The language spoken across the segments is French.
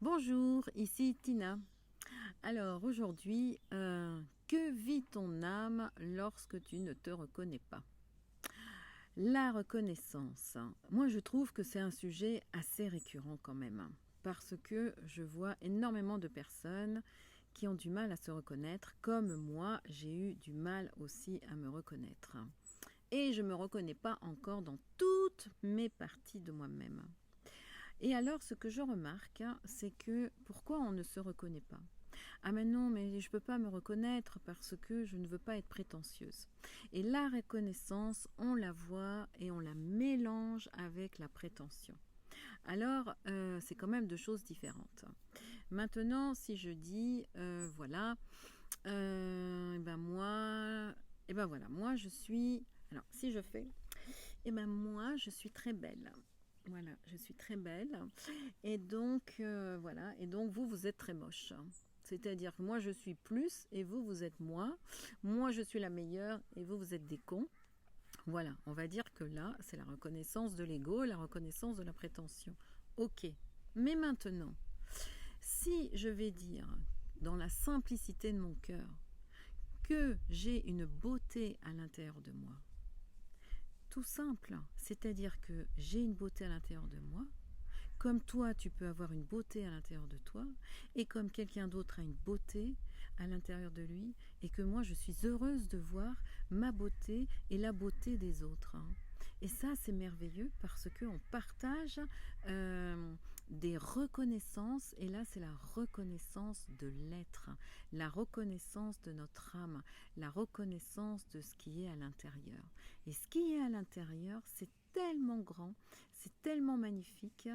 Bonjour, ici Tina. Alors aujourd'hui, que vit ton âme lorsque tu ne te reconnais pas? La reconnaissance. Moi je trouve que c'est un sujet assez récurrent quand même, parce que je vois énormément de personnes qui ont du mal à se reconnaître, comme moi j'ai eu du mal aussi à me reconnaître. Et je ne me reconnais pas encore dans toutes mes parties de moi-même. Et alors, ce que je remarque, c'est que pourquoi on ne se reconnaît pas? Ah mais non, mais je ne peux pas me reconnaître parce que je ne veux pas être prétentieuse. Et la reconnaissance, on la voit et on la mélange avec la prétention. Alors, c'est quand même deux choses différentes. Maintenant, si je dis, voilà, moi je suis... Alors, si je fais, moi je suis très belle. Voilà, je suis très belle. Et donc, voilà. Et donc, vous êtes très moche. C'est-à-dire que moi, je suis plus et vous êtes moins. Moi, je suis la meilleure et vous êtes des cons. Voilà, on va dire que là, c'est la reconnaissance de l'ego, la reconnaissance de la prétention. Ok. Mais maintenant, si je vais dire, dans la simplicité de mon cœur, que j'ai une beauté à l'intérieur de moi, tout simple, c'est-à-dire que j'ai une beauté à l'intérieur de moi, comme toi, tu peux avoir une beauté à l'intérieur de toi, et comme quelqu'un d'autre a une beauté à l'intérieur de lui, et que moi, je suis heureuse de voir ma beauté et la beauté des autres. Et ça, c'est merveilleux parce qu'on partage des reconnaissances, et là, c'est la reconnaissance de l'être, la reconnaissance de notre âme, la reconnaissance de ce qui est à l'intérieur. Et ce qui est à l'intérieur, c'est tellement grand, c'est tellement magnifique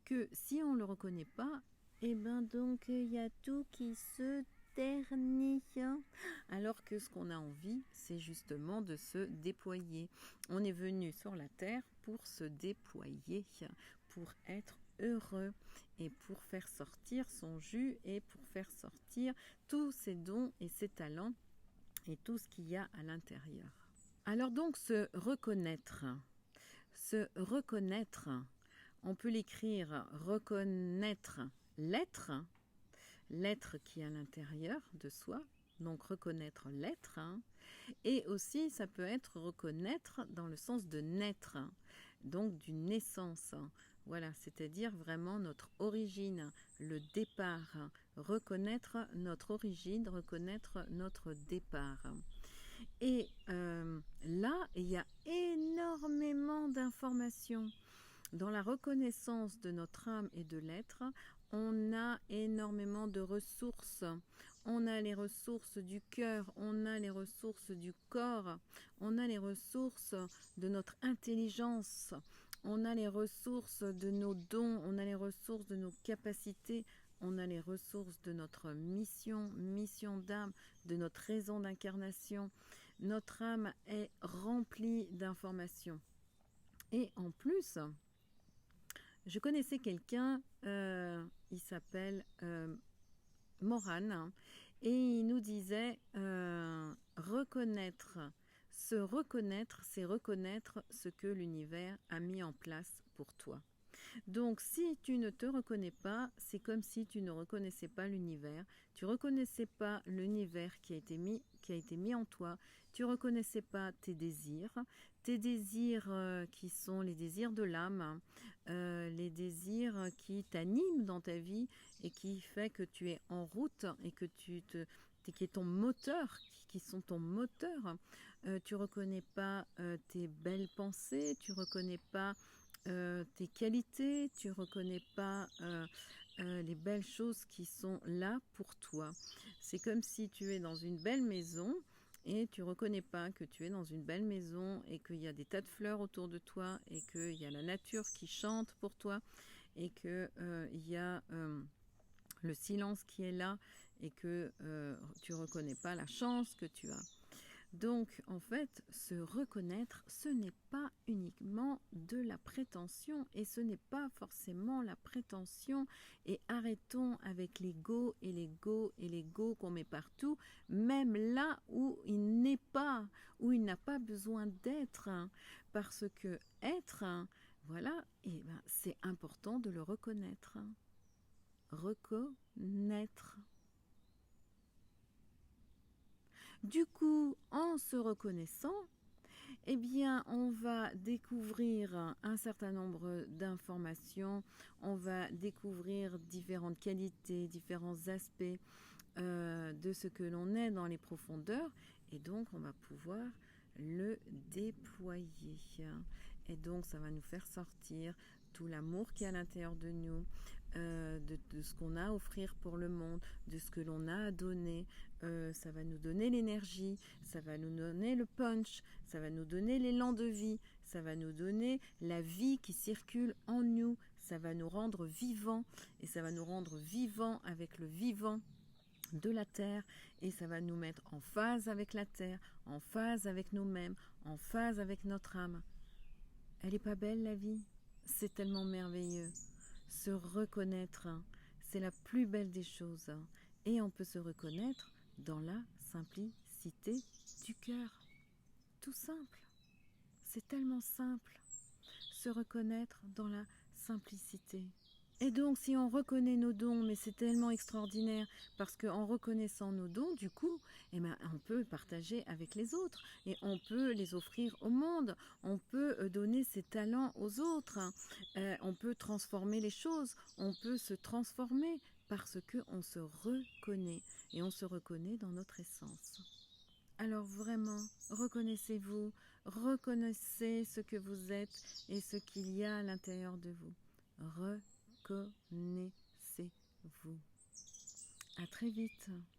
que si on ne le reconnaît pas, et ben donc il y a tout qui se ternit. Alors que ce qu'on a envie, c'est justement de se déployer. On est venu sur la terre pour se déployer, pour être heureux et pour faire sortir son jus et pour faire sortir tous ses dons et ses talents et tout ce qu'il y a à l'intérieur. Alors donc se reconnaître, on peut l'écrire reconnaître l'être, l'être qui est à l'intérieur de soi, donc reconnaître l'être, et aussi ça peut être reconnaître dans le sens de naître, donc d'une naissance. Voilà, c'est-à-dire vraiment notre origine, le départ, reconnaître notre origine, reconnaître notre départ. Et là, il y a énormément d'informations. Dans la reconnaissance de notre âme et de l'être, on a énormément de ressources. On a les ressources du cœur, on a les ressources du corps, on a les ressources de notre intelligence, on a les ressources de nos dons, on a les ressources de nos capacités, on a les ressources de notre mission, mission d'âme, de notre raison d'incarnation. Notre âme est remplie d'informations. Et en plus, je connaissais quelqu'un, il s'appelle Morane, et il nous disait reconnaître, se reconnaître, c'est reconnaître ce que l'univers a mis en place pour toi. Donc si tu ne te reconnais pas, c'est comme si tu ne reconnaissais pas l'univers, tu ne reconnaissais pas l'univers qui a été mis en toi, tu ne reconnaissais pas tes désirs qui sont les désirs de l'âme, les désirs qui t'animent dans ta vie et qui fait que tu es en route et que qui est ton moteur, qui sont ton moteur. Tu reconnais pas tes belles pensées, tu reconnais pas tes qualités, tu reconnais pas les belles choses qui sont là pour toi. C'est comme si tu es dans une belle maison et tu reconnais pas que tu es dans une belle maison et qu'il y a des tas de fleurs autour de toi et qu'il y a la nature qui chante pour toi et qu'il y a le silence qui est là et que tu reconnais pas la chance que tu as. Donc, en fait, se reconnaître, ce n'est pas uniquement de la prétention et ce n'est pas forcément la prétention. Et arrêtons avec l'ego et l'ego et l'ego qu'on met partout, même là où il n'est pas, où il n'a pas besoin d'être. Parce que être, voilà, et ben, c'est important de le reconnaître. reconnaître. Du coup, en se reconnaissant, eh bien, on va découvrir un certain nombre d'informations, on va découvrir différentes qualités, différents aspects de ce que l'on est dans les profondeurs, et donc on va pouvoir le déployer. Et donc ça va nous faire sortir tout l'amour qui est à l'intérieur de nous, de ce qu'on a à offrir pour le monde, de ce que l'on a à donner. Ça va nous donner l'énergie, ça va nous donner le punch, ça va nous donner l'élan de vie, ça va nous donner la vie qui circule en nous, ça va nous rendre vivants, et ça va nous rendre vivants avec le vivant de la terre, et ça va nous mettre en phase avec la terre, en phase avec nous-mêmes, en phase avec notre âme. Elle n'est pas belle la vie? C'est tellement merveilleux. Se reconnaître, c'est la plus belle des choses. Et on peut se reconnaître dans la simplicité du cœur. Tout simple. C'est tellement simple. Se reconnaître dans la simplicité. Et donc, si on reconnaît nos dons, mais c'est tellement extraordinaire, parce qu'en reconnaissant nos dons, du coup, eh ben, on peut partager avec les autres, et on peut les offrir au monde, on peut donner ses talents aux autres, on peut transformer les choses, on peut se transformer, parce qu'on se reconnaît, et on se reconnaît dans notre essence. Alors vraiment, reconnaissez-vous, reconnaissez ce que vous êtes et ce qu'il y a à l'intérieur de vous. Reconnaissez-vous. À très vite.